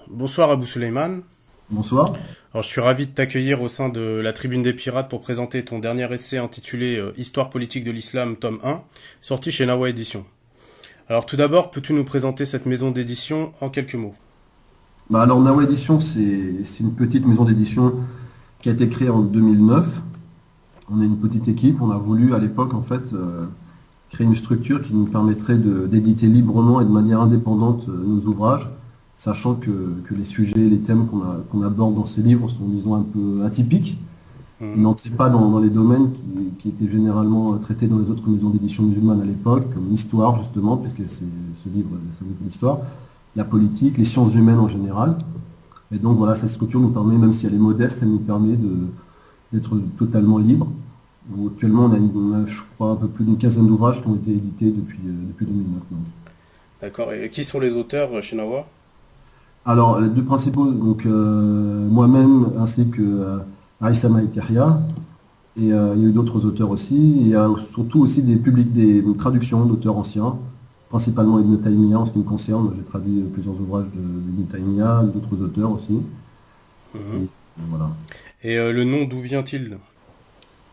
Bonsoir Abou Suleiman. Bonsoir. Alors, je suis ravi de t'accueillir au sein de la Tribune des Pirates pour présenter ton dernier essai intitulé Histoire politique de l'islam, tome 1, sorti chez Nawa Édition. Alors tout d'abord, peux-tu nous présenter cette maison d'édition en quelques mots? Alors Nawa Édition, c'est une petite maison d'édition qui a été créée en 2009. On est une petite équipe. On a voulu à l'époque en fait créer une structure qui nous permettrait d'éditer librement et de manière indépendante nos ouvrages, sachant que les sujets, les thèmes qu'on aborde dans ces livres sont disons un peu atypiques. Ils Mhm. n'entraient pas dans les domaines qui étaient généralement traités dans les autres maisons d'édition musulmanes à l'époque, comme l'histoire justement, puisque ce livre, c'est un livre d'histoire, la politique, les sciences humaines en général. Et donc voilà, cette structure nous permet, même si elle est modeste, elle nous permet d'être totalement libre. Donc, actuellement, je crois, un peu plus d'une quinzaine d'ouvrages qui ont été édités depuis 2009. Donc. D'accord. Et qui sont les auteurs chez Nawa? Alors, les deux principaux, donc moi-même ainsi que Aïssa Maïtihia, et il y a eu d'autres auteurs aussi. Et il y a surtout aussi des traductions d'auteurs anciens, principalement Ibn Taymiyyah en ce qui me concerne. J'ai traduit plusieurs ouvrages d'Ibn Taymiyyah, d'autres auteurs aussi. Mhm. Et voilà. Et le nom, d'où vient-il?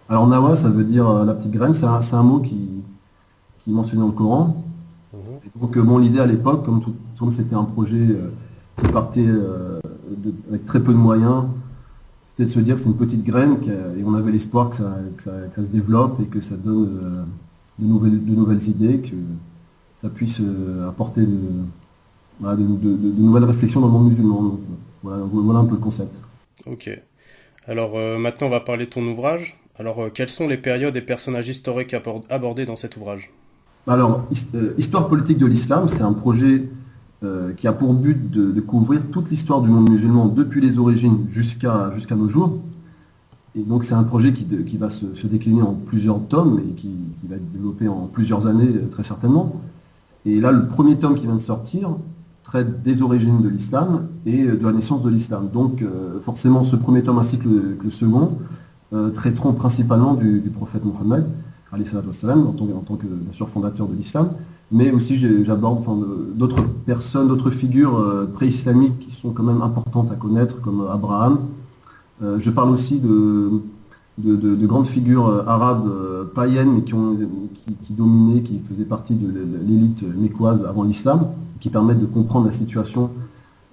Alors Nawa, ça veut dire la petite graine, c'est un mot qui est mentionné dans le Coran. Mhm. Et donc bon, l'idée à l'époque, comme c'était un projet qui partait avec très peu de moyens, c'était de se dire que c'est une petite graine et on avait l'espoir que ça se développe et que ça donne de nouvelles idées, que ça puisse apporter voilà, de nouvelles réflexions dans le monde musulman. Donc, voilà un peu le concept. Ok. Alors maintenant, on va parler de ton ouvrage. Alors, quelles sont les périodes et personnages historiques abordés dans cet ouvrage? Alors, Histoire politique de l'islam, c'est un projet qui a pour but de couvrir toute l'histoire du monde musulman depuis les origines jusqu'à nos jours. Et donc c'est un projet qui va se décliner en plusieurs tomes et qui va être développé en plusieurs années très certainement. Et là, le premier tome qui vient de sortir traite des origines de l'islam et de la naissance de l'islam. Donc forcément, ce premier tome ainsi que le second traiteront principalement du prophète Mohammed, alayhi salatu wassalam, en tant que bien sûr fondateur de l'islam, mais aussi j'aborde enfin, d'autres personnes, d'autres figures pré-islamiques qui sont quand même importantes à connaître, comme Abraham. Je parle aussi de grandes figures arabes païennes, mais qui dominaient, qui faisaient partie de l'élite mécoise avant l'islam, qui permettent de comprendre la situation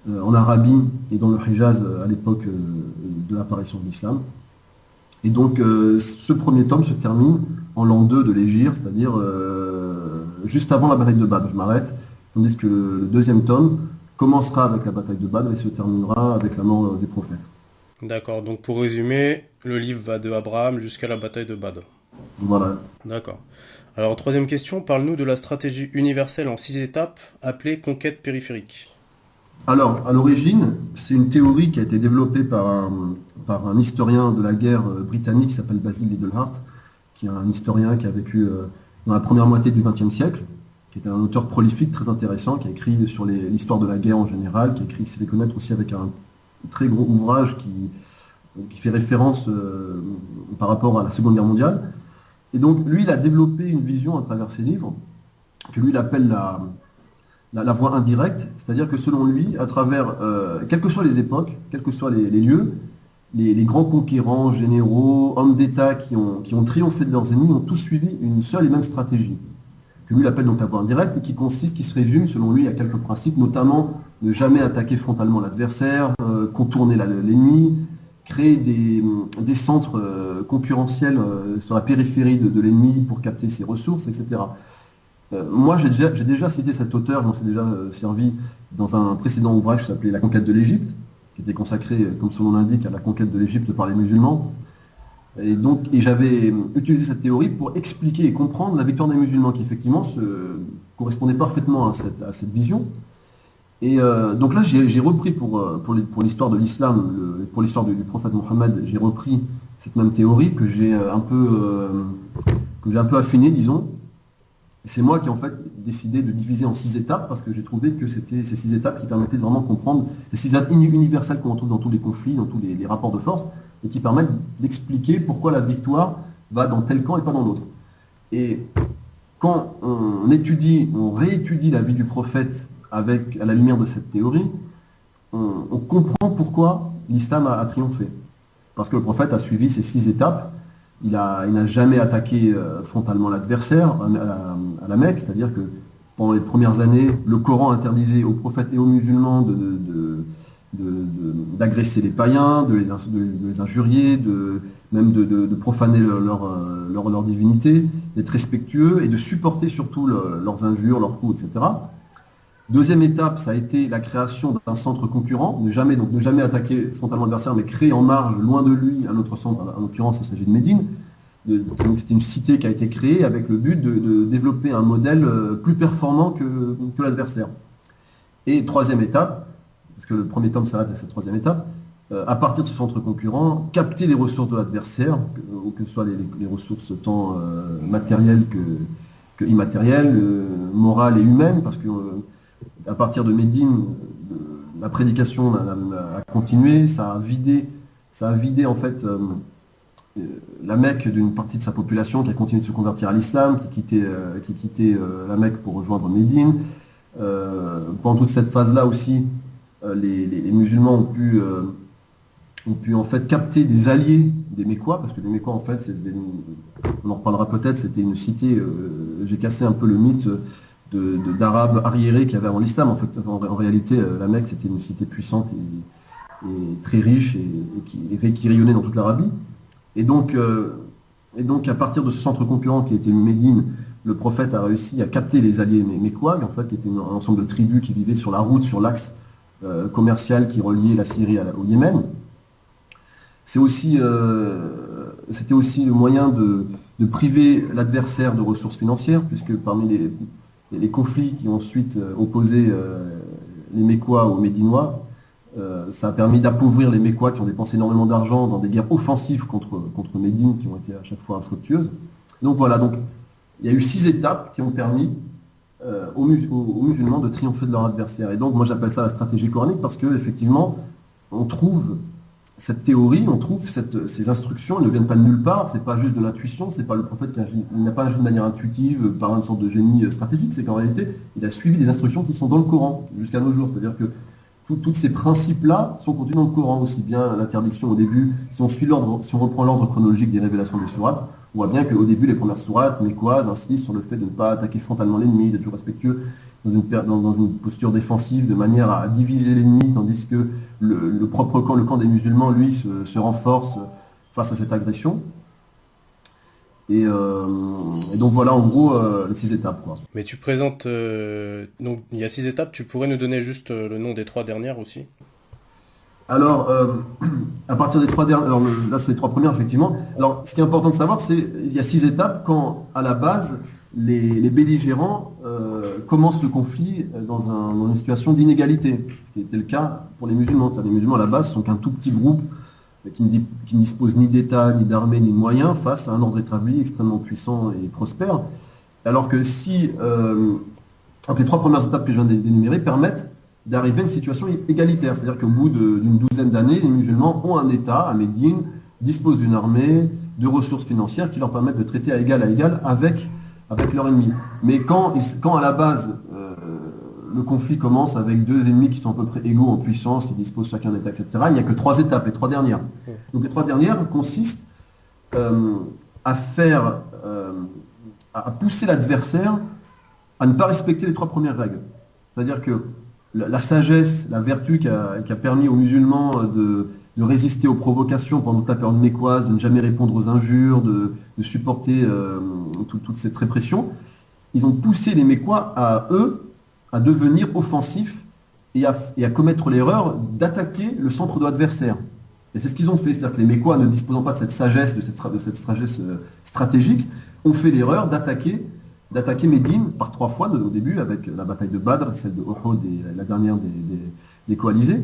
en Arabie et dans le Hijaz à l'époque de l'apparition de l'islam. Et donc, ce premier tome se termine en l'an 2 de l'Hégire, c'est-à-dire juste avant la bataille de Badr. Je m'arrête, tandis que le deuxième tome commencera avec la bataille de Badr et se terminera avec la mort des prophètes. D'accord. Donc pour résumer, le livre va de Abraham jusqu'à la bataille de Badr. Voilà. D'accord. Alors, troisième question, parle-nous de la stratégie universelle en 6 étapes appelée conquête périphérique. Alors, à l'origine, c'est une théorie qui a été développée par un historien de la guerre britannique qui s'appelle Basil Liddell-Hart, qui est un historien qui a vécu dans la première moitié du XXe siècle, qui est un auteur prolifique, très intéressant, qui a écrit sur l'histoire de la guerre en général, qui s'est fait connaître aussi avec un très gros ouvrage qui fait référence par rapport à la Seconde Guerre mondiale. Et donc, lui, il a développé une vision à travers ses livres, que lui, il appelle la voie indirecte, c'est-à-dire que selon lui, à travers, quelles que soient les époques, quels que soient les lieux, les grands conquérants, généraux, hommes d'État qui ont triomphé de leurs ennemis ont tous suivi une seule et même stratégie, que lui il appelle donc la voie indirecte, et qui se résume selon lui à quelques principes, notamment ne jamais attaquer frontalement l'adversaire, contourner l'ennemi, créer des centres concurrentiels sur la périphérie de l'ennemi pour capter ses ressources, etc. Moi, j'ai déjà cité cet auteur, j'en suis déjà servi dans un précédent ouvrage qui s'appelait La conquête de l'Égypte, qui était consacré, comme son nom l'indique, à la conquête de l'Égypte par les musulmans. Et j'avais utilisé cette théorie pour expliquer et comprendre la victoire des musulmans, qui effectivement correspondait parfaitement à cette vision. Et donc là, j'ai repris pour l'histoire de l'islam, pour l'histoire du prophète Mohammed, j'ai repris cette même théorie que j'ai un peu affinée, disons. Et c'est moi qui ai en fait décidé de diviser en 6 étapes parce que j'ai trouvé que c'était ces 6 étapes qui permettaient de vraiment comprendre ces 6 étapes universelles qu'on retrouve dans tous les conflits, dans tous les rapports de force, et qui permettent d'expliquer pourquoi la victoire va dans tel camp et pas dans l'autre. Et quand on réétudie la vie du prophète à la lumière de cette théorie, on comprend pourquoi l'islam a triomphé. Parce que le prophète a suivi ces 6 étapes. Il n'a jamais attaqué frontalement l'adversaire à la Mecque, c'est-à-dire que pendant les premières années, le Coran interdisait aux prophètes et aux musulmans d'agresser les païens, de les injurier, même de profaner leur divinité, d'être respectueux et de supporter surtout leurs injures, leurs coups, etc. Deuxième étape, ça a été la création d'un centre concurrent, ne jamais attaquer frontalement l'adversaire, mais créer en marge, loin de lui, un autre centre, en l'occurrence il s'agit de Médine. Donc c'était une cité qui a été créée avec le but de développer un modèle plus performant que l'adversaire. Et troisième étape, parce que le premier tome s'arrête à cette troisième étape, à partir de ce centre concurrent, capter les ressources de l'adversaire, que ce soit les ressources tant matérielles que immatérielles, morales et humaines, parce que à partir de Médine, la prédication a continué, ça a vidé en fait la Mecque d'une partie de sa population qui a continué de se convertir à l'islam, qui quittait la Mecque pour rejoindre Médine. Pendant toute cette phase-là aussi, les musulmans ont pu en fait capter des alliés des Mécois, parce que les Mécois en fait, on en reparlera peut-être, c'était une cité, j'ai cassé un peu le mythe d'Arabes arriérés qu'il y avait avant l'islam. En fait, en réalité, la Mecque c'était une cité puissante et très riche et qui rayonnait dans toute l'Arabie. Et donc à partir de ce centre concurrent qui était Médine, le prophète a réussi à capter les alliés Mécois, en fait, qui étaient un ensemble de tribus qui vivaient sur la route, sur l'axe commercial qui reliait la Syrie au Yémen. C'était aussi le moyen de priver l'adversaire de ressources financières, puisque parmi les conflits qui ont ensuite opposé les Mécois aux Médinois, ça a permis d'appauvrir les Mécois qui ont dépensé énormément d'argent dans des guerres offensives contre Médine qui ont été à chaque fois infructueuses. Donc voilà, il y a eu 6 étapes qui ont permis aux musulmans de triompher de leur adversaire. Et donc moi j'appelle ça la stratégie coranique parce qu'effectivement on trouve cette théorie, on trouve ces instructions, elles ne viennent pas de nulle part, c'est pas juste de l'intuition, c'est pas le prophète qui n'a pas agi de manière intuitive par une sorte de génie stratégique, c'est qu'en réalité il a suivi des instructions qui sont dans le Coran jusqu'à nos jours, c'est-à-dire que tous ces principes-là sont contenus dans le Coran, aussi bien l'interdiction au début, si on reprend l'ordre chronologique des révélations des sourates, on voit bien qu'au début les premières sourates mécoises insistent sur le fait de ne pas attaquer frontalement l'ennemi, d'être toujours respectueux dans une posture défensive de manière à diviser l'ennemi, tandis que le propre camp, le camp des musulmans, lui, se renforce face à cette agression. Et donc voilà en gros les 6 étapes, quoi. Mais tu présentes donc il y a 6 étapes, tu pourrais nous donner juste le nom des 3 dernières aussi? Alors à partir des 3 dernières, alors là c'est les 3 premières effectivement. Alors ce qui est important de savoir, c'est il y a 6 étapes quand à la base les belligérants commencent le conflit dans une situation d'inégalité, ce qui était le cas pour les musulmans. C'est-à-dire les musulmans à la base sont qu'un tout petit groupe qui ne dispose ni d'État, ni d'armée, ni de moyens, face à un ordre établi extrêmement puissant et prospère. Alors que les 3 premières étapes que je viens d'énumérer permettent d'arriver à une situation égalitaire. C'est-à-dire qu'au bout d'une douzaine d'années, les musulmans ont un État à Médine, disposent d'une armée, de ressources financières qui leur permettent de traiter à égal avec leur ennemi. Mais quand à la base, le conflit commence avec 2 ennemis qui sont à peu près égaux en puissance, qui disposent chacun d'État, etc., il n'y a que 3 étapes, les 3 dernières. Donc les 3 dernières consistent à pousser l'adversaire à ne pas respecter les 3 premières règles. C'est-à-dire que la sagesse, la vertu qui a permis aux musulmans de résister aux provocations pendant toute la période mécoise, de ne jamais répondre aux injures, de supporter toute cette répression, ils ont poussé les Mécois à devenir offensifs et à commettre l'erreur d'attaquer le centre de l'adversaire. Et c'est ce qu'ils ont fait, c'est-à-dire que les Mécois, ne disposant pas de cette sagesse, de cette sagesse stratégique, ont fait l'erreur d'attaquer Médine par 3 fois au début, avec la bataille de Badr, celle de Uhud et la dernière des coalisés,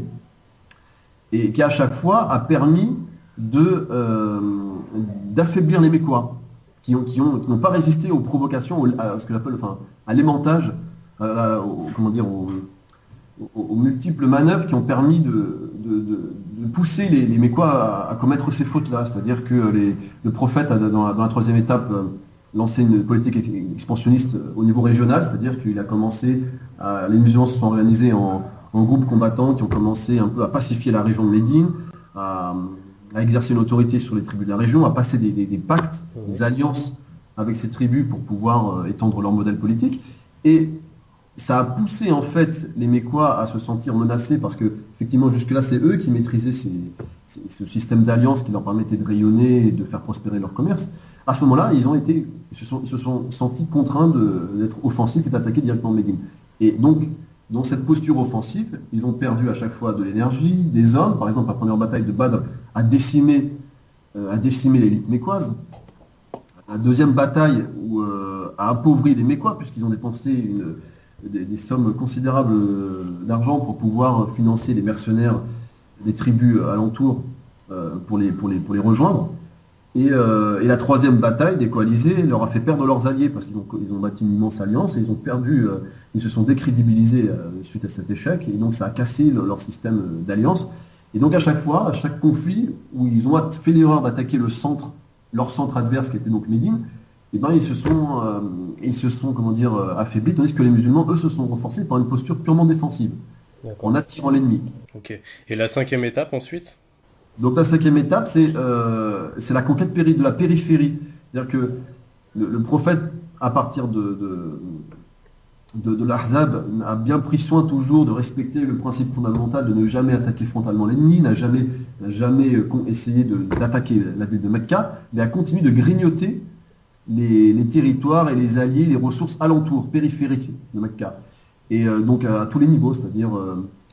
et qui à chaque fois a permis d'affaiblir les Mécois, qui n'ont pas résisté aux provocations, à ce que j'appelle, à l'aimantage, aux multiples manœuvres qui ont permis de pousser les Mécois à commettre ces fautes-là. C'est-à-dire que le prophète, dans la 3e étape, lancé une politique expansionniste au niveau régional, c'est-à-dire qu'il a commencé, les musulmans se sont organisés en en groupes combattants qui ont commencé un peu à pacifier la région de Médine, à, à exercer une autorité sur les tribus de la région, à passer des pactes, des alliances avec ces tribus pour pouvoir étendre leur modèle politique. Et ça a poussé en fait les Mécois à se sentir menacés parce que effectivement jusque-là c'est eux qui maîtrisaient ce système d'alliance qui leur permettait de rayonner et de faire prospérer leur commerce. À ce moment-là, ils se sont sentis contraints d'être offensifs et d'attaquer directement Médine. Et donc, dans cette posture offensive, ils ont perdu à chaque fois de l'énergie, des hommes. Par exemple, la première bataille de Badr a décimé l'élite mécoise. La deuxième bataille a appauvri les Mécois puisqu'ils ont dépensé des sommes considérables d'argent pour pouvoir financer les mercenaires des tribus alentours pour les rejoindre. Et la troisième bataille des coalisés leur a fait perdre leurs alliés parce qu'ils ont bâti une immense alliance et ils ont perdu, ils se sont décrédibilisés suite à cet échec et donc ça a cassé leur système d'alliance. Et donc à chaque fois, à chaque conflit où ils ont fait l'erreur d'attaquer leur centre adverse qui était donc Médine, eh ben, ils se sont comment dire, affaiblis, tandis que les musulmans, eux, se sont renforcés par une posture purement défensive, D'accord. en attirant l'ennemi. Ok. Et la cinquième étape ensuite? Donc la cinquième étape, c'est la conquête de la périphérie. C'est-à-dire que le prophète, à partir de l'Ahzab, a bien pris soin toujours de respecter le principe fondamental de ne jamais attaquer frontalement l'ennemi, n'a jamais essayé d'attaquer la ville de Mecca, mais a continué de grignoter les territoires et les alliés, les ressources alentours, périphériques de Mecca. Et donc à tous les niveaux, c'est-à-dire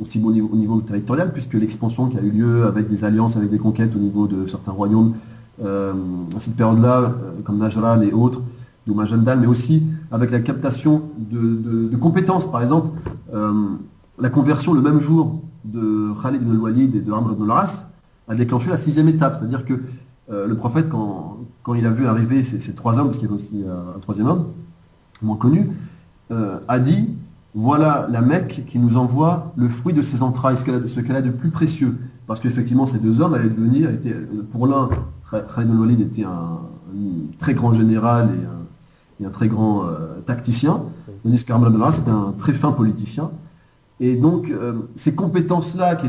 aussi au niveau territorial, puisque l'expansion qui a eu lieu avec des alliances, avec des conquêtes au niveau de certains royaumes, à cette période-là, comme Najran et autres, Majandal, mais aussi avec la captation de compétences. Par exemple, la conversion le même jour de Khalid ibn al-Walid et de Amr ibn al-As a déclenché la sixième étape, c'est-à-dire que le prophète, quand il a vu arriver ces trois hommes, parce qu'il y avait aussi un troisième homme, moins connu, a dit: voilà la Mecque qui nous envoie le fruit de ses entrailles, ce qu'elle a de plus précieux. Parce qu'effectivement, ces deux hommes allaient devenir, pour l'un, Khalid ibn al-Walid était un très grand général et un très grand tacticien, tandis qu'Amr ibn al-As était un très fin politicien. Et donc, ces compétences-là, qui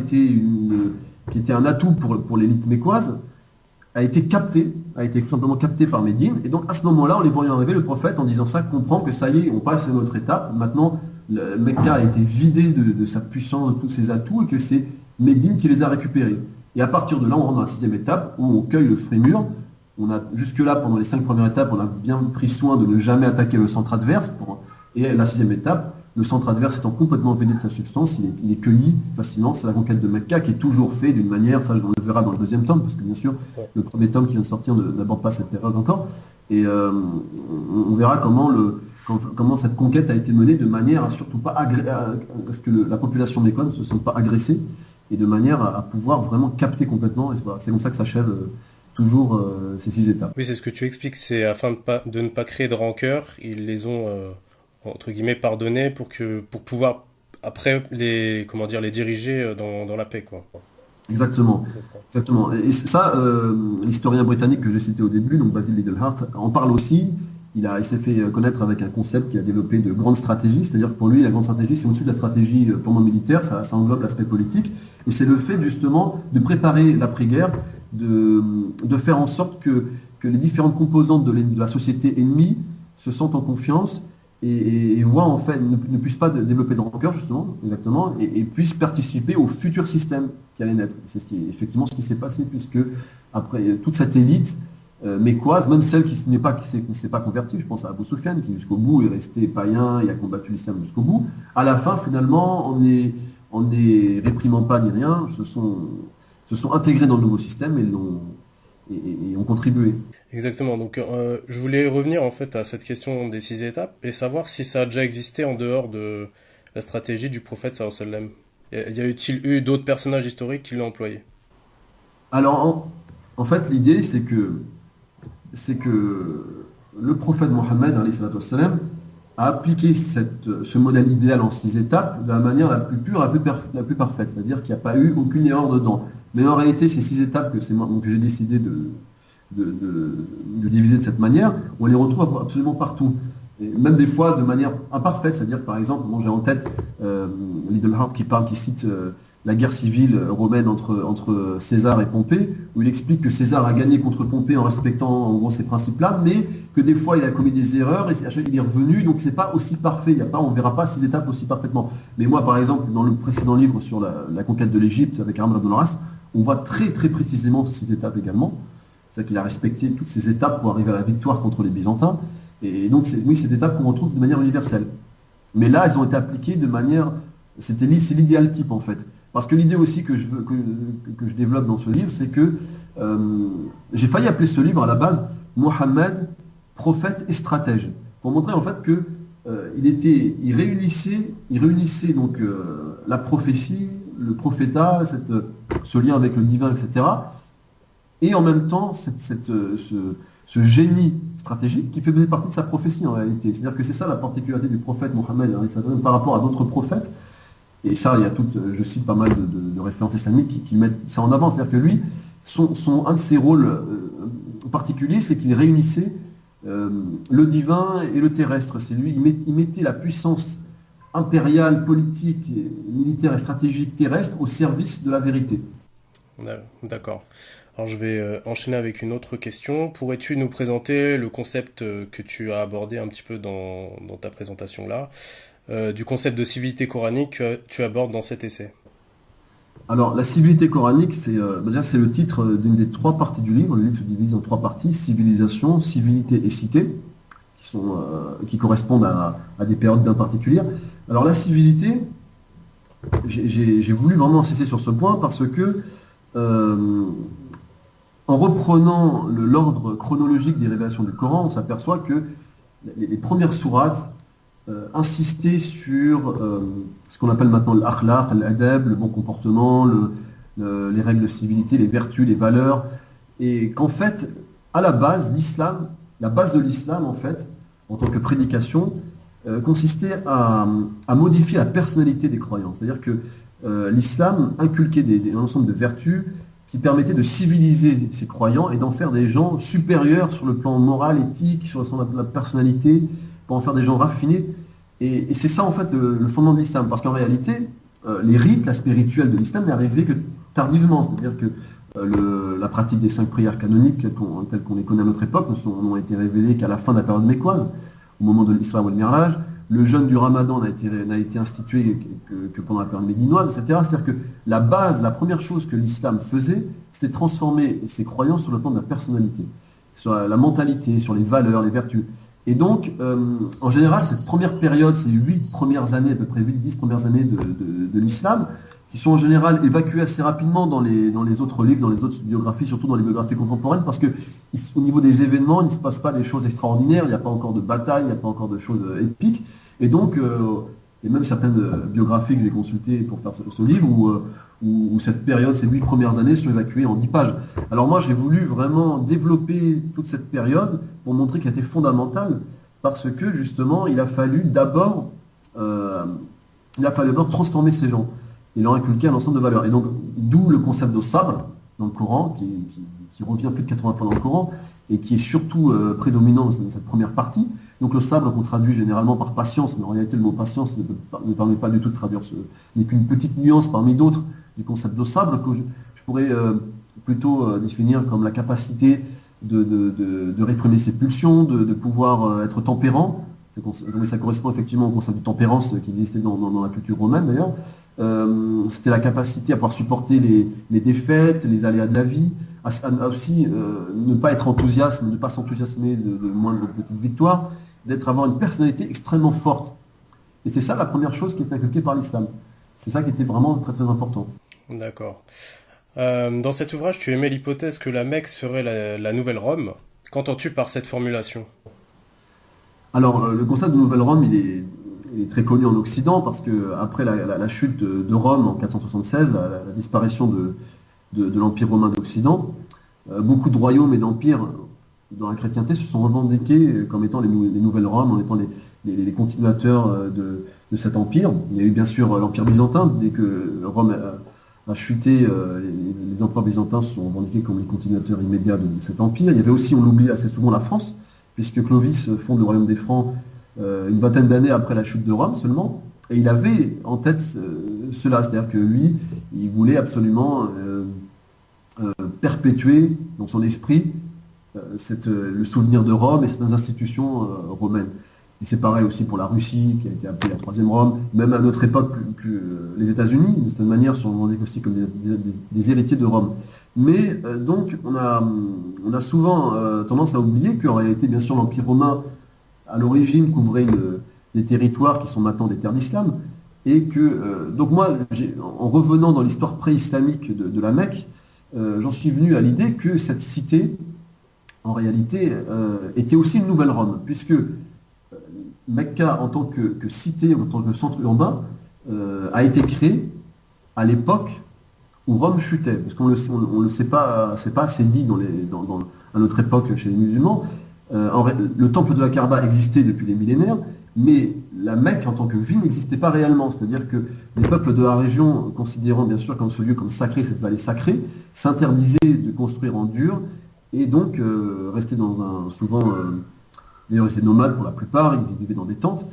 étaient un atout pour l'élite mécoise, a été tout simplement capté par Médine. Et donc, à ce moment-là, en les voyant arriver, le prophète, en disant ça, comprend que ça y est, on passe à une autre étape. Maintenant, Mecca a été vidé de sa puissance, de tous ses atouts, et que c'est Médine qui les a récupérés. Et à partir de là, on rentre dans la sixième étape, où on cueille le fruit mûr. Jusque-là, pendant les 5 premières étapes, on a bien pris soin de ne jamais attaquer le centre adverse. Et la sixième étape, le centre adverse étant complètement vidé de sa substance, il est cueilli facilement. C'est la conquête de Mecca qui est toujours fait d'une manière, ça on le verra dans le deuxième tome, parce que bien sûr, le premier tome qui vient de sortir n'aborde pas cette période encore. Et on verra comment cette conquête a été menée de manière à surtout pas à ce que la population mécoise ne se sente pas agressée, et de manière à pouvoir vraiment capter complètement. Et c'est comme ça que s'achève toujours ces 6 étapes. Oui, c'est ce que tu expliques, c'est afin de ne pas créer de rancœur, ils les ont entre guillemets pardonnés pour pouvoir après les diriger dans la paix, quoi. Exactement. Exactement. Et ça, l'historien britannique que j'ai cité au début, donc Basil Liddell-Hart, en parle aussi. Il s'est fait connaître avec un concept qu'il a développé de grande stratégie, c'est-à-dire que pour lui, la grande stratégie, c'est au-dessus de la stratégie purement militaire, ça englobe l'aspect politique, et c'est le fait justement de préparer l'après-guerre, de faire en sorte que les différentes composantes de la société ennemie se sentent en confiance et voient en fait, ne puissent pas développer de rancœur justement, exactement, et puissent participer au futur système qui allait naître. C'est effectivement ce qui s'est passé, puisque après toute cette élite mécoise, même celle qui ne s'est pas convertie, je pense à Abu Sufyan, qui jusqu'au bout est resté païen et a combattu l'islam jusqu'au bout, à la fin finalement, en ne réprimant pas ni rien, se sont intégrés dans le nouveau système et ont contribué. Exactement. Donc, je voulais revenir en fait à cette question des 6 étapes et savoir si ça a déjà existé en dehors de la stratégie du prophète sallallahu alayhi wa sallam. Y a-t-il eu d'autres personnages historiques qui l'ont employé? Alors, en fait, l'idée, c'est que le prophète Mohammed, alayhi salatu wassalam, a appliqué ce modèle idéal en 6 étapes de la manière la plus pure, la plus parfaite. C'est-à-dire qu'il n'y a pas eu aucune erreur dedans. Mais en réalité, ces 6 étapes que j'ai décidé de diviser de cette manière, on les retrouve absolument partout. Et même des fois de manière imparfaite, c'est-à-dire par exemple, bon, j'ai en tête Lidl qui cite la guerre civile romaine entre César et Pompée, où il explique que César a gagné contre Pompée en respectant en gros ces principes-là, mais que des fois il a commis des erreurs et à chaque fois il est revenu, donc c'est pas aussi parfait, il y a pas, on verra pas ces étapes aussi parfaitement. Mais moi par exemple, dans le précédent livre sur la conquête de l'Égypte avec Amr ibn al-As, on voit très très précisément ces étapes également. C'est-à-dire qu'il a respecté toutes ces étapes pour arriver à la victoire contre les Byzantins. Et donc, oui, c'est des étapes qu'on retrouve de manière universelle. Mais là, elles ont été appliquées de manière. C'est l'idéal type, en fait. Parce que l'idée aussi que je développe dans ce livre, c'est que j'ai failli appeler ce livre à la base Mohammed, prophète et stratège. Pour montrer en fait que il réunissait donc la prophétie, le prophétat, ce lien avec le divin, etc. Et en même temps, ce génie stratégique qui faisait partie de sa prophétie en réalité. C'est-à-dire que c'est ça la particularité du prophète Mohammed par rapport à d'autres prophètes. Et ça, il y a je cite pas mal de références islamiques qui mettent ça en avant. C'est-à-dire que lui, un de ses rôles particuliers, c'est qu'il réunissait le divin et le terrestre. C'est lui, il mettait la puissance impériale, politique, militaire et stratégique terrestre au service de la vérité. D'accord. Alors je vais enchaîner avec une autre question. Pourrais-tu nous présenter le concept que tu as abordé un petit peu dans ta présentation là, du concept de civilité coranique que tu abordes dans cet essai? Alors, la civilité coranique, déjà, c'est le titre d'une des trois parties du livre. Le livre se divise en trois parties, civilisation, civilité et cité, qui correspondent à des périodes bien particulières. Alors, la civilité, j'ai voulu vraiment insister sur ce point parce que, en reprenant l'ordre chronologique des révélations du Coran, on s'aperçoit que les premières sourates insistaient sur ce qu'on appelle maintenant l'akhlaq, l'adab, le bon comportement, les règles de civilité, les vertus, les valeurs, et qu'en fait, à la base, la base de l'islam, en fait, en tant que prédication, consistait à modifier la personnalité des croyants. C'est-à-dire que l'islam inculquait un ensemble de vertus qui permettait de civiliser ses croyants et d'en faire des gens supérieurs sur le plan moral, éthique, sur la personnalité, pour en faire des gens raffinés. Et c'est ça en fait le fondement de l'islam. Parce qu'en réalité, les rites, l'aspect rituel de l'islam n'est arrivé que tardivement. C'est-à-dire que la pratique des 5 prières canoniques, telles qu'on les connaît à notre époque, n'ont été révélées qu'à la fin de la période mécoise, au moment de l'Isra ou le Miraj. Le jeûne du Ramadan n'a été institué que pendant la période médinoise, etc. C'est-à-dire que la base, la première chose que l'islam faisait, c'était transformer ses croyants sur le plan de la personnalité, sur la mentalité, sur les valeurs, les vertus. Et donc, en général, cette première période, ces 8 premières années, à peu près 8-10 premières années de l'islam, qui sont en général évacuées assez rapidement dans les autres livres, dans les autres biographies, surtout dans les biographies contemporaines, parce que au niveau des événements, il ne se passe pas des choses extraordinaires, il n'y a pas encore de bataille, il n'y a pas encore de choses épiques. Et donc, il y a même certaines biographies que j'ai consultées pour faire ce livre, où cette période, ces 8 premières années, sont évacuées en 10 pages. Alors moi, j'ai voulu vraiment développer toute cette période pour montrer qu'elle était fondamentale, parce que justement, il a fallu d'abord transformer ces gens et leur inculquer un ensemble de valeurs. Et donc, d'où le concept de sabre dans le Coran, qui revient plus de 80 fois dans le Coran, et qui est surtout prédominant dans cette première partie. Donc le sabre qu'on traduit généralement par patience, mais en réalité le mot patience ne permet pas du tout de traduire n'est qu'une petite nuance parmi d'autres du concept de sabre que je pourrais plutôt définir comme la capacité de réprimer ses pulsions, de pouvoir être tempérant. Ça correspond effectivement au concept de tempérance qui existait dans la culture romaine d'ailleurs. C'était la capacité à pouvoir supporter les défaites, les aléas de la vie, à aussi ne pas être enthousiaste, ne pas s'enthousiasmer de moindres petites victoires, avoir une personnalité extrêmement forte. Et c'est ça la première chose qui est inculquée par l'islam. C'est ça qui était vraiment très très important. D'accord. Dans cet ouvrage, tu émets l'hypothèse que la Mecque serait la nouvelle Rome. Qu'entends-tu par cette formulation? Alors, le concept de nouvelle Rome, il est très connu en Occident parce que après la chute de Rome en 476, la disparition de l'Empire romain d'Occident, beaucoup de royaumes et d'empires dans la chrétienté se sont revendiqués comme étant les nouvelles Roms, en étant les continuateurs de cet empire. Il y a eu bien sûr l'Empire byzantin, dès que Rome a chuté, les empereurs byzantins se sont revendiqués comme les continuateurs immédiats de cet empire. Il y avait aussi, on l'oublie assez souvent, la France, puisque Clovis fonde le royaume des Francs une vingtaine d'années après la chute de Rome seulement. Et il avait en tête cela, c'est-à-dire que lui, il voulait absolument perpétuer dans son esprit le souvenir de Rome et certaines institutions romaines. Et c'est pareil aussi pour la Russie, qui a été appelée la troisième Rome. Même à notre époque, les États-Unis, d'une certaine manière, sont vendus aussi comme des héritiers de Rome. Mais donc, on a souvent tendance à oublier qu'en réalité, bien sûr, l'Empire romain, à l'origine, couvrait des territoires qui sont maintenant des terres d'islam. Et que, donc moi, en revenant dans l'histoire pré-islamique de la Mecque, j'en suis venu à l'idée que cette cité, en réalité, était aussi une nouvelle Rome, puisque Mecca, en tant que cité, en tant que centre urbain, a été créé à l'époque où Rome chutait. Parce qu'on le sait pas, c'est pas assez dit à notre époque chez les musulmans. Le temple de la Kaaba existait depuis des millénaires, mais la Mecque en tant que ville n'existait pas réellement. C'est-à-dire que les peuples de la région, considérant bien sûr comme ce lieu comme sacré, cette vallée sacrée, s'interdisaient de construire en dur et donc restaient souvent d'ailleurs, ils étaient nomades pour la plupart, ils vivaient dans des tentes.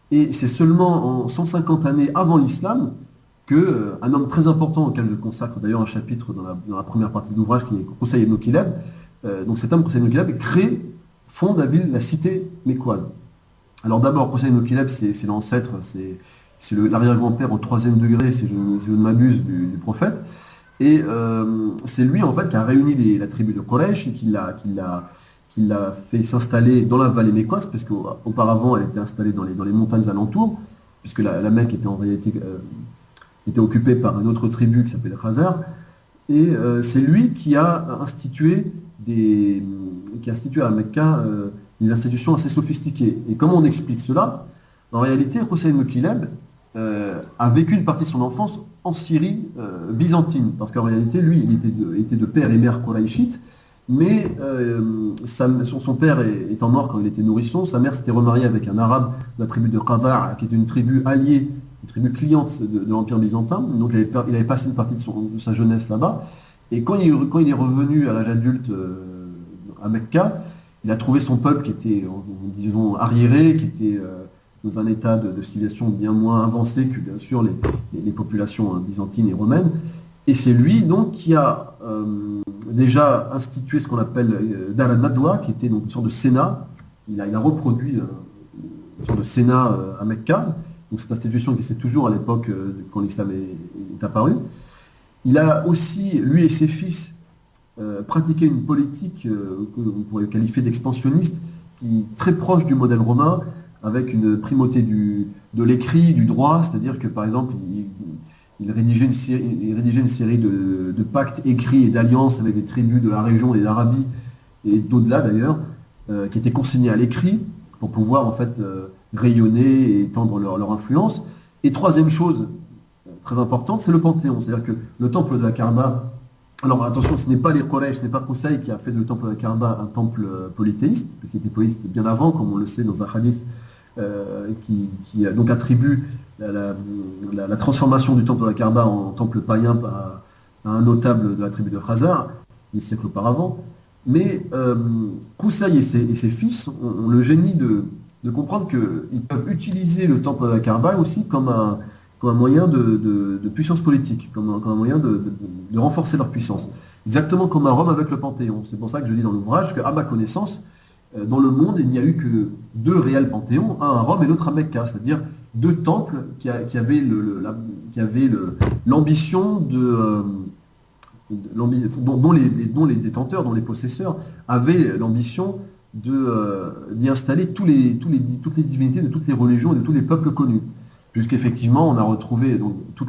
Et c'est seulement en 150 années avant l'islam que un homme très important, auquel je consacre d'ailleurs un chapitre dans la première partie de l'ouvrage, qui est Qusay ibn Kilab, donc cet homme, Qusay ibn Kilab, fonde la cité mécoise. Alors d'abord, Qusay ibn Kilab, c'est l'ancêtre, c'est l'arrière-grand-père au troisième degré, si je ne m'abuse, du prophète. Et c'est lui, en fait, qui a réuni la tribu de Quraysh et qui l'a fait s'installer dans la vallée mécoise, parce qu'auparavant elle était installée dans les montagnes alentours, puisque la Mecque était en réalité était occupée par une autre tribu qui s'appelait les Khazars. Et c'est lui qui a institué à Mecca des institutions assez sophistiquées. Et comment on explique cela? En réalité, Qusay ibn Kilab a vécu une partie de son enfance en Syrie byzantine, parce qu'en réalité, lui, il était de père et mère quraïchites. Mais son père étant mort quand il était nourrisson, sa mère s'était remariée avec un arabe de la tribu de Qadar, qui était une tribu alliée, une tribu cliente de l'Empire byzantin. Donc il avait passé une partie de sa jeunesse là-bas. Et quand il est revenu à l'âge adulte à Mecca, il a trouvé son peuple qui était, disons, arriéré, qui était dans un état de civilisation bien moins avancé que, bien sûr, les populations byzantines et romaines. Et c'est lui, donc, qui a déjà institué ce qu'on appelle Dar al-Nadwa, qui était donc une sorte de Sénat. Il a reproduit une sorte de Sénat à Mecca. Donc cette institution qui existait toujours à l'époque quand l'islam est apparu. Il a aussi, lui et ses fils, pratiqué une politique que vous pourriez qualifier d'expansionniste, qui est très proche du modèle romain, avec une primauté de l'écrit, du droit, c'est-à-dire que par exemple, il rédigeait une série de pactes écrits et d'alliances avec des tribus de la région et d'Arabie, et d'au-delà d'ailleurs, qui étaient consignés à l'écrit pour pouvoir en fait rayonner et étendre leur influence. Et troisième chose très importante, c'est le Panthéon. C'est-à-dire que le temple de la Kaaba, alors attention, ce n'est pas les Quraysh, ce n'est pas Qusay qui a fait du temple de la Kaaba un temple polythéiste, parce qu'il était polythéiste bien avant, comme on le sait dans un hadith qui donc attribue la transformation du temple de la Kaaba en temple païen à un notable de la tribu de Khazar, des siècles auparavant. Mais Qusay et ses fils ont le génie de comprendre qu'ils peuvent utiliser le temple de la Kaaba aussi comme un moyen de puissance politique, comme un moyen de renforcer leur puissance. Exactement comme à Rome avec le Panthéon. C'est pour ça que je dis dans l'ouvrage qu'à ma connaissance, dans le monde, il n'y a eu que deux réels panthéons, un à Rome et l'autre à Mecca, c'est-à-dire deux temples qui avaient l'ambition dont les détenteurs, dont les possesseurs avaient l'ambition d'y installer toutes les divinités de toutes les religions et de tous les peuples connus. Puisqu'effectivement, on a retrouvé donc, tous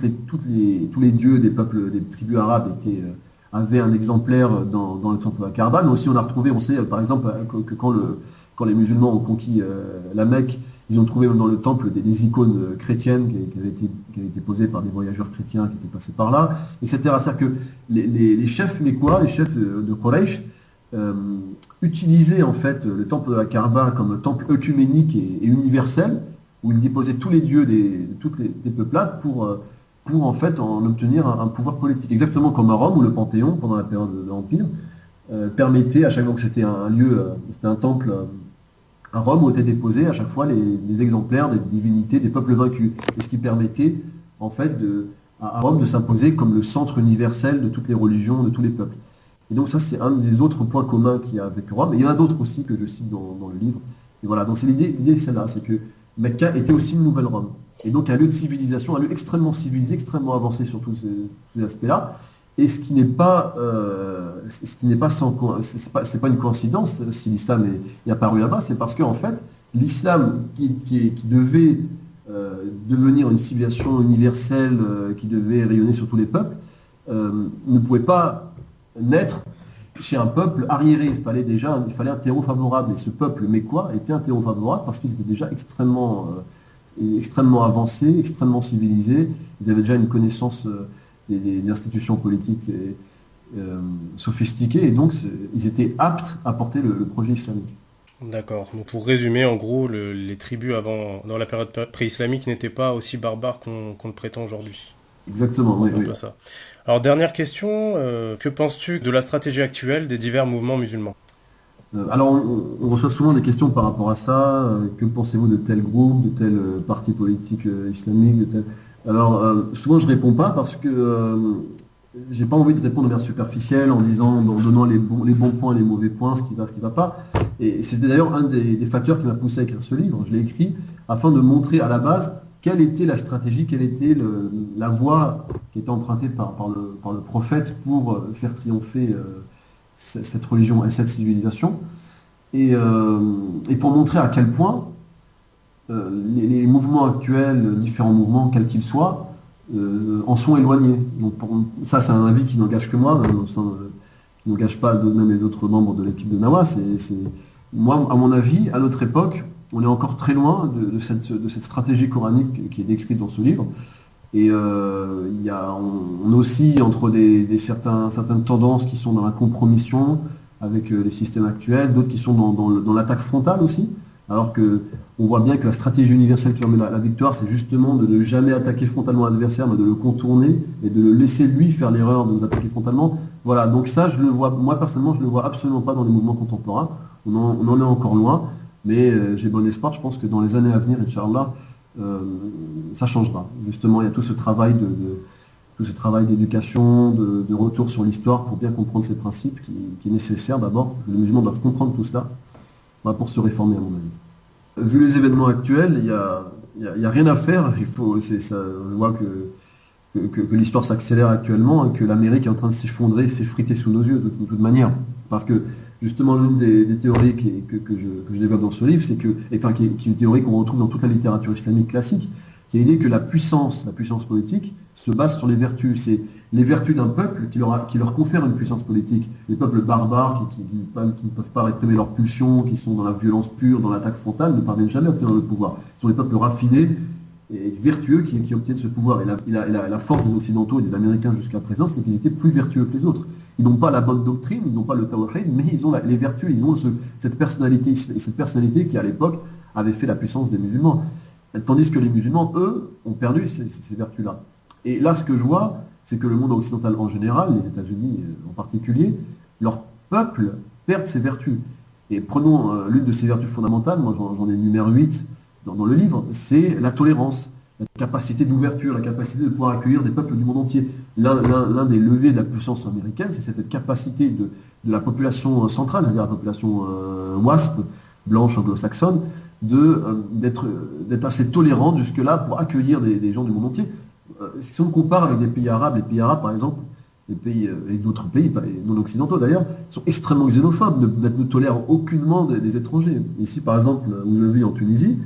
les dieux des peuples, des tribus arabes avaient un exemplaire dans le temple de la Kaaba, mais aussi on sait par exemple que quand les musulmans ont conquis la Mecque, ils ont trouvé dans le temple des icônes chrétiennes qui avaient été posées par des voyageurs chrétiens qui étaient passés par là, etc. C'est-à-dire que les chefs mécois, les chefs de Quraysh, utilisaient en fait le temple de la Kaaba comme temple œcuménique et universel, où ils déposaient tous les dieux des peuplades pour en fait en obtenir un pouvoir politique. Exactement comme à Rome, où le Panthéon, pendant la période de l'Empire, permettait, à chaque fois que c'était un lieu, c'était un temple à Rome où étaient déposés à chaque fois les exemplaires des divinités des peuples vaincus. Et ce qui permettait, en fait, à Rome de s'imposer comme le centre universel de toutes les religions, de tous les peuples. Et donc ça, c'est un des autres points communs qu'il y a avec Rome. Et il y en a d'autres aussi que je cite dans le livre. Et voilà, donc c'est l'idée c'est celle-là, c'est que Mecca était aussi une nouvelle Rome. Et donc un lieu de civilisation, un lieu extrêmement civilisé, extrêmement avancé sur tous ces aspects-là. Et ce qui n'est pas sans, c'est pas une coïncidence si l'islam est apparu là-bas, c'est parce qu'en fait, l'islam qui devait devenir une civilisation universelle, qui devait rayonner sur tous les peuples, ne pouvait pas naître chez un peuple arriéré. Il fallait un terreau favorable. Et ce peuple mécois était un terreau favorable parce qu'ils étaient déjà extrêmement avancés, extrêmement civilisés. Ils avaient déjà une connaissance des institutions politiques sophistiquées. Et donc, ils étaient aptes à porter le projet islamique. D'accord. Donc pour résumer, en gros, les tribus dans la période pré-islamique n'étaient pas aussi barbares qu'on le prétend aujourd'hui. Exactement, oui. C'est un peu ça. Alors, dernière question, que penses-tu de la stratégie actuelle des divers mouvements musulmans? Alors, on reçoit souvent des questions par rapport à ça. Que pensez-vous de tel groupe, de tel parti politique islamique, de tel... Alors, souvent, je réponds pas parce que j'ai pas envie de répondre de manière superficielle en donnant les bons points, les mauvais points, ce qui va pas. Et c'était d'ailleurs un des facteurs qui m'a poussé à écrire ce livre. Je l'ai écrit afin de montrer à la base quelle était la stratégie, quelle était la voie qui était empruntée par le prophète pour faire triompher cette religion et cette civilisation. Et pour montrer à quel point les mouvements actuels, différents mouvements, quels qu'ils soient, en sont éloignés. Donc ça, c'est un avis qui n'engage que moi, qui n'engage pas même les autres membres de l'équipe de Nawa. Moi, à mon avis, à notre époque, on est encore très loin de cette stratégie coranique qui est décrite dans ce livre. Et on oscille entre certaines tendances qui sont dans la compromission avec les systèmes actuels, d'autres qui sont dans l'attaque frontale aussi. Alors que on voit bien que la stratégie universelle qui permet la victoire, c'est justement de ne jamais attaquer frontalement l'adversaire, mais de le contourner et de le laisser lui faire l'erreur de nous attaquer frontalement. Voilà, donc ça, moi personnellement, je ne le vois absolument pas dans les mouvements contemporains. On en est encore loin, mais j'ai bon espoir. Je pense que dans les années à venir, Inch'Allah, ça changera. Justement, il y a tout ce travail d'éducation, de retour sur l'histoire pour bien comprendre ces principes qui est nécessaire d'abord. Les musulmans doivent comprendre tout cela pour se réformer, à mon avis. Vu les événements actuels, il y a rien à faire. Je vois que l'histoire s'accélère actuellement et que l'Amérique est en train de s'effondrer, s'effriter sous nos yeux de toute manière. Parce que justement, l'une des théories que je développe dans ce livre, qui est une théorie qu'on retrouve dans toute la littérature islamique classique, qui est l'idée que la puissance politique se base sur les vertus. C'est les vertus d'un peuple qui leur confère une puissance politique. Les peuples barbares qui ne peuvent pas réprimer leurs pulsions, qui sont dans la violence pure, dans l'attaque frontale, ne parviennent jamais à obtenir le pouvoir. Ce sont les peuples raffinés et vertueux qui obtiennent ce pouvoir. Et la force des Occidentaux et des Américains jusqu'à présent, c'est qu'ils étaient plus vertueux que les autres. Ils n'ont pas la bonne doctrine, ils n'ont pas le tawhid, mais ils ont les vertus, ils ont cette personnalité qui, à l'époque, avait fait la puissance des musulmans. Tandis que les musulmans, eux, ont perdu ces vertus-là. Et là, ce que je vois, c'est que le monde occidental en général, les États-Unis en particulier, leur peuple perd ses vertus. Et prenons l'une de ces vertus fondamentales, moi j'en énumère 8 dans le livre, c'est la tolérance, la capacité d'ouverture, la capacité de pouvoir accueillir des peuples du monde entier. L'un des leviers de la puissance américaine, c'est cette capacité de la population centrale, c'est-à-dire la population WASP, blanche anglo-saxonne, d'être assez tolérante jusque-là pour accueillir des gens du monde entier. Si on compare avec des pays arabes, les pays arabes par exemple, les pays et d'autres pays, non occidentaux d'ailleurs, sont extrêmement xénophobes, ne tolèrent aucunement des étrangers. Ici par exemple, où je vis en Tunisie,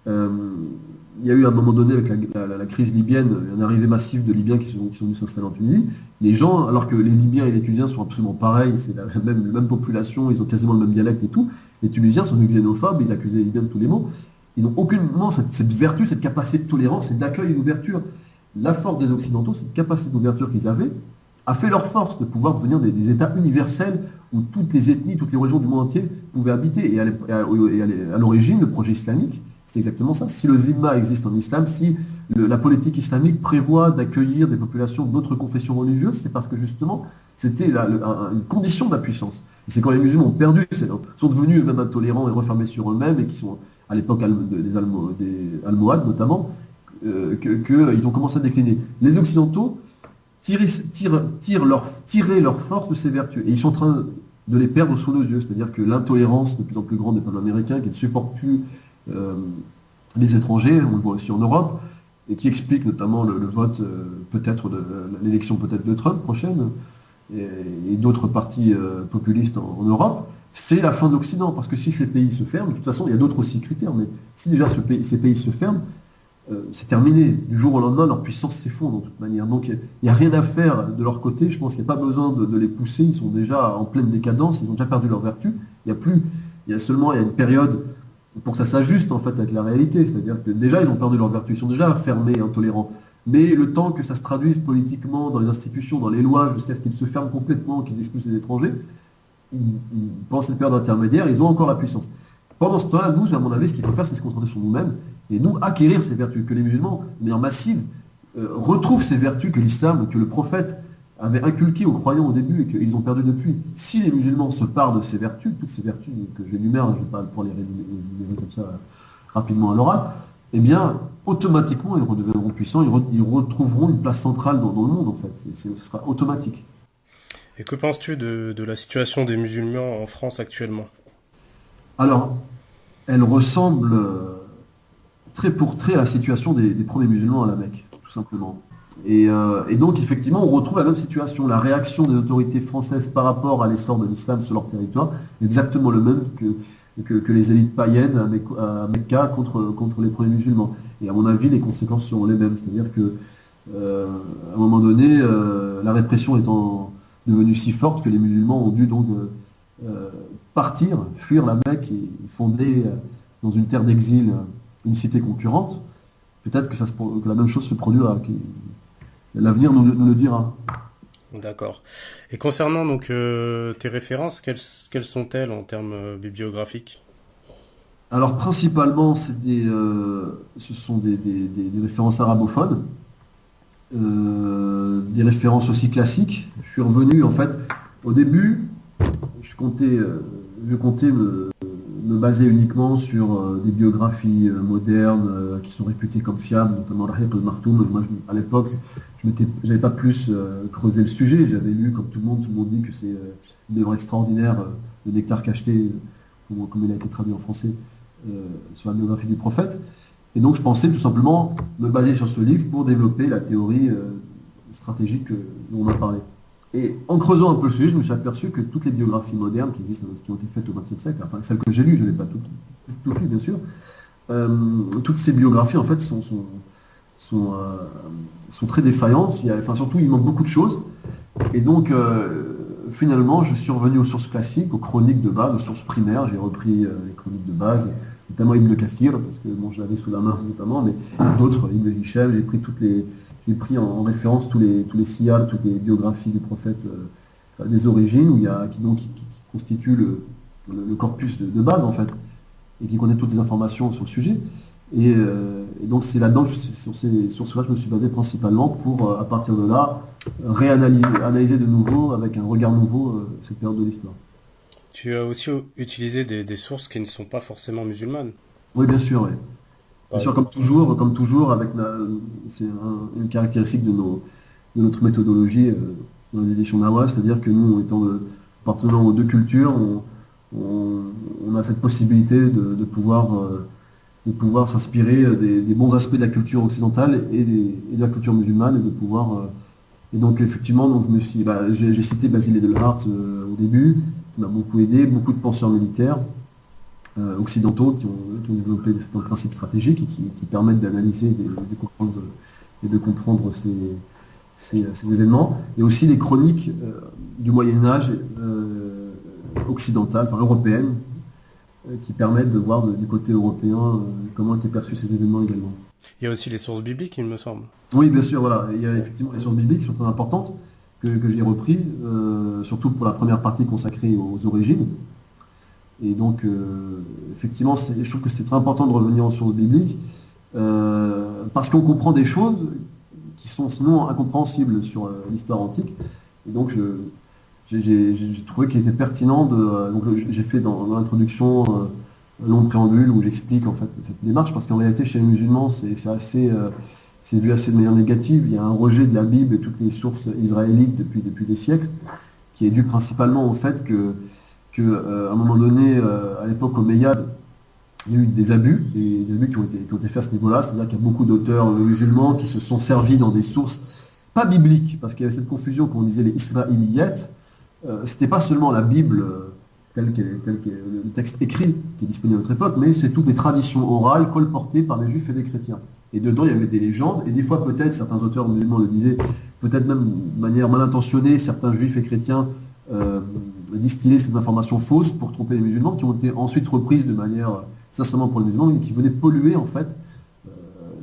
il y a eu à un moment donné avec la crise libyenne, une arrivée massive de Libyens qui sont venus s'installer en Tunisie. Les gens, alors que les Libyens et les Tunisiens sont absolument pareils, c'est la même population, ils ont quasiment le même dialecte et tout, les Tunisiens sont des xénophobes, ils accusent les Libyens de tous les maux. Ils n'ont aucunement cette vertu, cette capacité de tolérance et d'accueil et d'ouverture. La force des Occidentaux, cette capacité d'ouverture qu'ils avaient, a fait leur force de pouvoir devenir des États universels où toutes les ethnies, toutes les religions du monde entier pouvaient habiter. Et à l'origine, le projet islamique, c'est exactement ça. Si le zimma existe en islam, si la politique islamique prévoit d'accueillir des populations d'autres confessions religieuses, c'est parce que justement, c'était une condition de la puissance. Et c'est quand les musulmans ont perdu, sont devenus eux-mêmes intolérants et refermés sur eux-mêmes, et qui sont, à l'époque des Almohades notamment, qu'ils ont commencé à décliner. Les Occidentaux tiraient leur force de ces vertus. Et ils sont en train de les perdre sous nos yeux. C'est-à-dire que l'intolérance de plus en plus grande des peuples américains, qui ne supportent plus les étrangers, on le voit aussi en Europe, et qui explique notamment le vote, l'élection peut-être de Trump prochaine, et d'autres partis populistes en Europe, c'est la fin de l'Occident. Parce que si ces pays se ferment, de toute façon, il y a d'autres aussi critères, mais si déjà ces pays se ferment, c'est terminé. Du jour au lendemain, leur puissance s'effondre de toute manière. Donc il n'y a rien à faire de leur côté. Je pense qu'il n'y a pas besoin de les pousser. Ils sont déjà en pleine décadence. Ils ont déjà perdu leur vertu. Il y a une période pour que ça s'ajuste en fait avec la réalité. C'est-à-dire que déjà ils ont perdu leur vertu. Ils sont déjà fermés, intolérants. Mais le temps que ça se traduise politiquement dans les institutions, dans les lois, jusqu'à ce qu'ils se ferment complètement, qu'ils expulsent les étrangers, pendant cette période intermédiaire, ils ont encore la puissance. Pendant ce temps-là, nous, à mon avis, ce qu'il faut faire, c'est se concentrer sur nous-mêmes et nous acquérir ces vertus, que les musulmans, de manière massive, retrouvent ces vertus que l'islam, que le prophète avait inculquées aux croyants au début et qu'ils ont perdu depuis. Si les musulmans se parent de ces vertus, toutes ces vertus que j'énumère, je ne vais pas pouvoir les énumérer comme ça rapidement à l'oral, eh bien, automatiquement, ils redeviendront puissants, ils retrouveront une place centrale dans le monde, en fait. Ce sera automatique. Et que penses-tu de la situation des musulmans en France actuellement? Alors, elle ressemble trait pour trait à la situation des premiers musulmans à la Mecque, tout simplement. Et donc, effectivement, on retrouve la même situation. La réaction des autorités françaises par rapport à l'essor de l'islam sur leur territoire est exactement le même que les élites païennes à Mecca contre les premiers musulmans. Et à mon avis, les conséquences seront les mêmes. C'est-à-dire que, à un moment donné, la répression étant devenue si forte que les musulmans ont dû donc partir, fuir la Mecque et fonder dans une terre d'exil une cité concurrente. Peut-être que la même chose se produira. L'avenir nous le dira. D'accord. Et concernant donc tes références, quelles sont-elles en termes bibliographiques? Alors principalement, ce sont des références arabophones, des références aussi classiques. Je suis revenu en fait au début. Je comptais me baser uniquement sur des biographies modernes qui sont réputées comme fiables, notamment Rahiq al-Maktoum. Moi, à l'époque, je n'avais pas plus creusé le sujet. J'avais lu, comme tout le monde dit que c'est une œuvre extraordinaire, le Nectar cacheté, comme il a été traduit en français, sur la biographie du prophète. Et donc, je pensais tout simplement me baser sur ce livre pour développer la théorie stratégique dont on a parlé. Et en creusant un peu le sujet, je me suis aperçu que toutes les biographies modernes qui existent, qui ont été faites au XXe siècle, enfin celles que j'ai lues, je n'ai pas toutes lues bien sûr, toutes ces biographies en fait sont très défaillantes. Surtout, il manque beaucoup de choses. Et donc, finalement, je suis revenu aux sources classiques, aux chroniques de base, aux sources primaires. J'ai repris les chroniques de base, notamment Ibn Kathir, parce que je l'avais sous la main notamment, mais d'autres, Ibn Hisham. J'ai pris en référence tous les siyar, toutes les biographies du prophète des origines, qui constituent le corpus de base, en fait, et qui connaît toutes les informations sur le sujet. Et donc, c'est là-dedans, sur cela, je me suis basé principalement pour, à partir de là, analyser de nouveau, avec un regard nouveau, cette période de l'histoire. Tu as aussi utilisé des sources qui ne sont pas forcément musulmanes. Oui, bien sûr, oui. Bien sûr, comme toujours, c'est une caractéristique de notre méthodologie dans les éditions Nawa, c'est-à-dire que nous, appartenant aux deux cultures, on a cette possibilité de pouvoir s'inspirer des bons aspects de la culture occidentale et de la culture musulmane, et donc effectivement, j'ai cité Basile Edelhart au début, qui m'a beaucoup aidé, beaucoup de penseurs militaires occidentaux qui ont développé certains principes stratégiques et qui permettent d'analyser et de comprendre ces événements. Et aussi les chroniques du Moyen-Âge occidental, enfin européennes, qui permettent de voir du côté européen comment étaient perçus ces événements également. Il y a aussi les sources bibliques, il me semble. Oui, bien sûr, voilà. Il y a effectivement les sources bibliques qui sont très importantes, que j'ai repris, surtout pour la première partie consacrée aux origines. Et donc, effectivement, je trouve que c'était très important de revenir aux sources bibliques, parce qu'on comprend des choses qui sont sinon incompréhensibles sur l'histoire antique. Et donc, j'ai trouvé qu'il était pertinent donc j'ai fait dans l'introduction un long préambule où j'explique en fait cette démarche, parce qu'en réalité, chez les musulmans, c'est vu assez de manière négative. Il y a un rejet de la Bible et toutes les sources israélites depuis des siècles, qui est dû principalement au fait à un moment donné, à l'époque omeyyade, il y a eu des abus, et des abus qui ont été faits à ce niveau-là. C'est-à-dire qu'il y a beaucoup d'auteurs musulmans qui se sont servis dans des sources pas bibliques, parce qu'il y avait cette confusion qu'on disait les israéliyettes. C'était pas seulement la Bible tel que le texte écrit qui est disponible à notre époque, mais c'est toutes les traditions orales colportées par des juifs et des chrétiens. Et dedans, il y avait des légendes, et des fois peut-être, certains auteurs musulmans le disaient, peut-être même de manière mal intentionnée, certains juifs et chrétiens distillaient ces informations fausses pour tromper les musulmans, qui ont été ensuite reprises de manière sincèrement pour les musulmans, mais qui venaient polluer en fait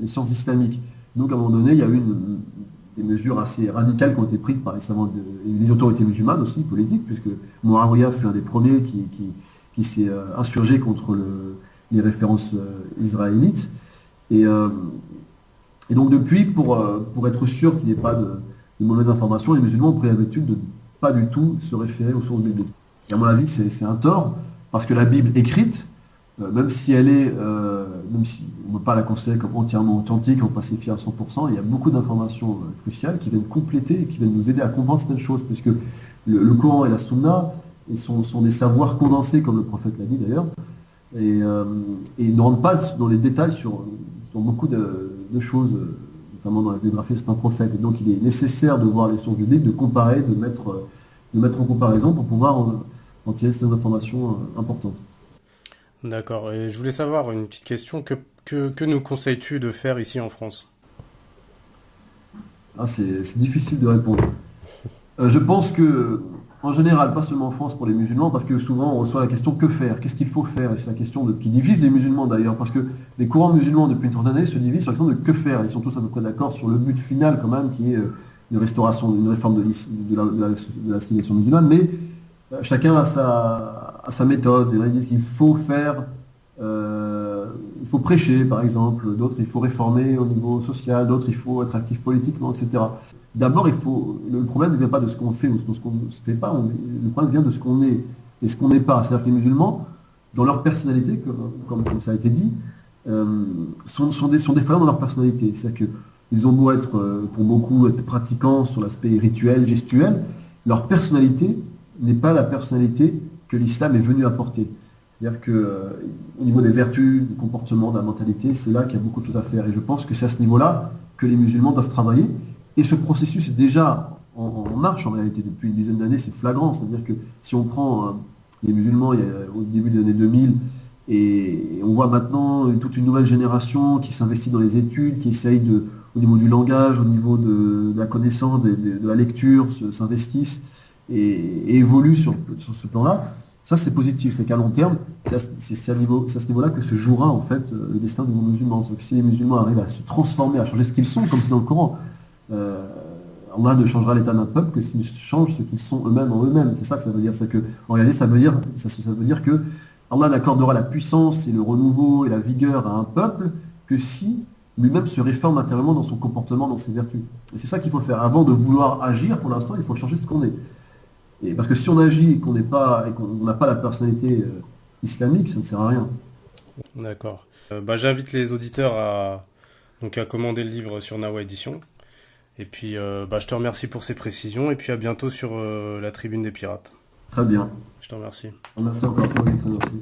les sciences islamiques. Donc à un moment donné, il y a eu des mesures assez radicales qui ont été prises par les autorités musulmanes aussi, politiques, puisque Muawiyah fut un des premiers qui s'est insurgé contre les références israélites. Et donc depuis, pour être sûr qu'il n'y ait pas de mauvaises informations, les musulmans ont pris l'habitude de ne pas du tout se référer aux sources bibliques. Et à mon avis, c'est un tort, parce que la Bible écrite, même si même si on ne peut pas la considérer comme entièrement authentique, on peut pas s'y fier à 100%, il y a beaucoup d'informations cruciales qui viennent compléter et qui viennent nous aider à comprendre certaines choses, puisque le Coran et la Sunna sont des savoirs condensés, comme le prophète l'a dit d'ailleurs, et ne rentrent pas dans les détails sur beaucoup de choses, notamment dans la biographie de certains prophètes. Et donc il est nécessaire de voir les sources bibliques, de comparer, de mettre en comparaison pour pouvoir en tirer ces informations importantes. D'accord. Et je voulais savoir une petite question. Que nous conseilles-tu de faire ici en France? Ah, c'est difficile de répondre. Je pense que, en général, pas seulement en France pour les musulmans, parce que souvent on reçoit la question que faire, qu'est-ce qu'il faut faire, et c'est la question qui divise les musulmans d'ailleurs, parce que les courants musulmans depuis une trentaine d'années se divisent sur la question de que faire. Ils sont tous à peu près d'accord sur le but final quand même, qui est une restauration, une réforme de la civilisation musulmane, mais chacun a sa méthode. Il y en a qui disent qu'il faut faire, il faut prêcher par exemple, d'autres il faut réformer au niveau social, d'autres il faut être actif politiquement, etc. D'abord, le problème ne vient pas de ce qu'on fait ou de ce qu'on ne fait pas, le problème vient de ce qu'on est et ce qu'on n'est pas. C'est-à-dire que les musulmans, dans leur personnalité, comme ça a été dit, sont défaillants dans leur personnalité. C'est-à-dire qu'ils ont beau être, pour beaucoup, être pratiquants sur l'aspect rituel, gestuel, leur personnalité n'est pas la personnalité que l'islam est venu apporter. C'est-à-dire qu'au niveau des vertus, du comportement, de la mentalité, c'est là qu'il y a beaucoup de choses à faire. Et je pense que c'est à ce niveau-là que les musulmans doivent travailler. Et ce processus est déjà en marche en réalité depuis une dizaine d'années, c'est flagrant. C'est-à-dire que si on prend les musulmans au début des années 2000, et on voit maintenant toute une nouvelle génération qui s'investit dans les études, qui essaye au niveau du langage, au niveau de la connaissance, de la lecture, s'investissent et évoluent sur ce plan-là. Ça, c'est positif. C'est qu'à long terme, c'est à ce niveau-là que se jouera en fait le destin du monde musulman. Donc, si les musulmans arrivent à se transformer, à changer ce qu'ils sont, comme c'est dans le Coran, Allah ne changera l'état d'un peuple que s'ils changent ce qu'ils sont eux-mêmes en eux-mêmes. C'est ça que ça veut dire. C'est que, en réalité, ça veut dire que Allah n'accordera la puissance et le renouveau et la vigueur à un peuple que si lui-même se réforme intérieurement dans son comportement, dans ses vertus. Et c'est ça qu'il faut faire. Avant de vouloir agir, pour l'instant, il faut changer ce qu'on est. Et parce que si on agit et qu'on n'a pas la personnalité islamique, ça ne sert à rien. D'accord. J'invite les auditeurs à commander le livre sur Nawa Édition. Et puis, je te remercie pour ces précisions. Et puis, à bientôt sur la Tribune des Pirates. Très bien. Je te remercie. Merci encore, c'est moi qui te remercie.